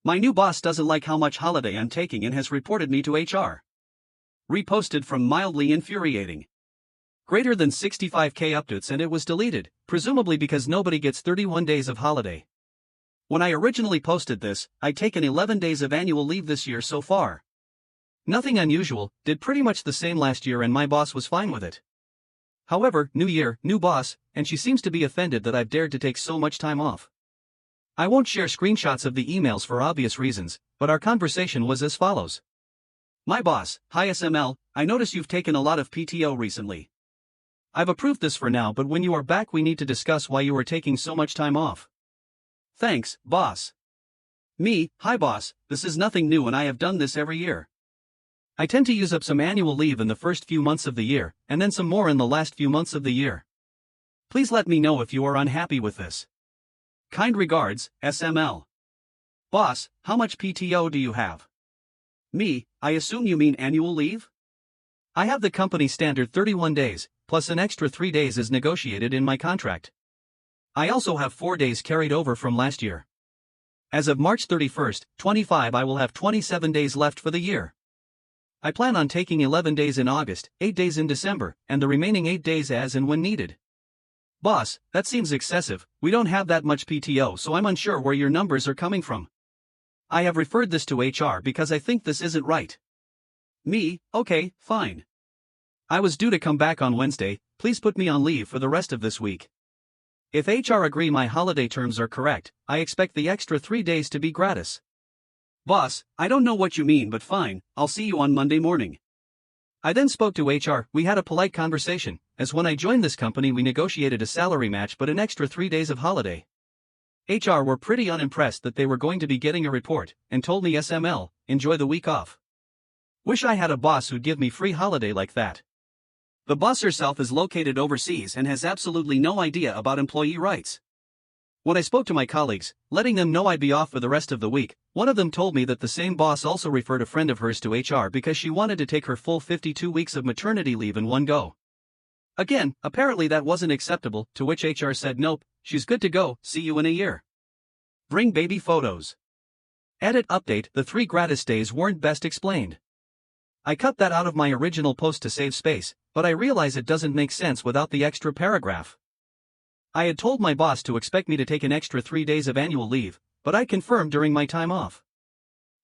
My new boss doesn't like how much holiday I'm taking and has reported me to HR. Reposted from mildly infuriating. Greater than 65k upvotes and it was deleted, presumably because nobody gets 31 days of holiday. When I originally posted this, I'd taken 11 days of annual leave this year so far. Nothing unusual, did pretty much the same last year and my boss was fine with it. However, new year, new boss, and she seems to be offended that I've dared to take so much time off. I won't share screenshots of the emails for obvious reasons, but our conversation was as follows. My boss, hi SML, I notice you've taken a lot of PTO recently. I've approved this for now, but when you are back we need to discuss why you are taking so much time off. Thanks, boss. Me, hi boss, this is nothing new and I have done this every year. I tend to use up some annual leave in the first few months of the year, and then some more in the last few months of the year. Please let me know if you are unhappy with this. Kind regards, SML. Boss, how much PTO do you have? Me, I assume you mean annual leave? I have the company standard 31 days, plus an extra 3 days as negotiated in my contract. I also have 4 days carried over from last year. As of March 31st, 25 I will have 27 days left for the year. I plan on taking 11 days in August, 8 days in December, and the remaining 8 days as and when needed. Boss, that seems excessive, we don't have that much PTO so I'm unsure where your numbers are coming from. I have referred this to HR because I think this isn't right. Me, okay, fine. I was due to come back on Wednesday, please put me on leave for the rest of this week. If HR agree my holiday terms are correct, I expect the extra 3 days to be gratis. Boss, I don't know what you mean but fine, I'll see you on Monday morning. I then spoke to HR, we had a polite conversation, as when I joined this company we negotiated a salary match but an extra 3 days of holiday. HR were pretty unimpressed that they were going to be getting a report, and told me SML, enjoy the week off. Wish I had a boss who'd give me free holiday like that. The boss herself is located overseas and has absolutely no idea about employee rights. When I spoke to my colleagues, letting them know I'd be off for the rest of the week, one of them told me that the same boss also referred a friend of hers to HR because she wanted to take her full 52 weeks of maternity leave in one go. Again, apparently that wasn't acceptable, to which HR said nope, she's good to go, see you in a year. Bring baby photos. Edit update, the 3 gratis days weren't best explained. I cut that out of my original post to save space, but I realize it doesn't make sense without the extra paragraph. I had told my boss to expect me to take an extra 3 days of annual leave, but I confirmed during my time off.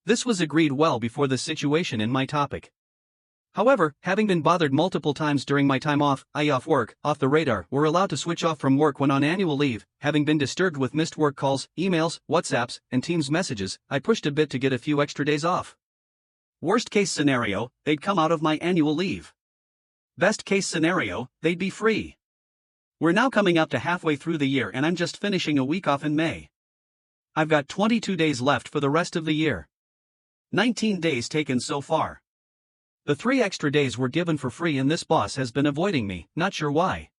This was agreed well before the situation in my topic. However, having been bothered multiple times during my time off, i.e. off work, off the radar, were allowed to switch off from work when on annual leave, having been disturbed with missed work calls, emails, WhatsApps, and Teams messages, I pushed a bit to get a few extra days off. Worst case scenario, they'd come out of my annual leave. Best case scenario, they'd be free. We're now coming up to halfway through the year and I'm just finishing a week off in May. I've got 22 days left for the rest of the year. 19 days taken so far. The 3 extra days were given for free and this boss has been avoiding me, not sure why.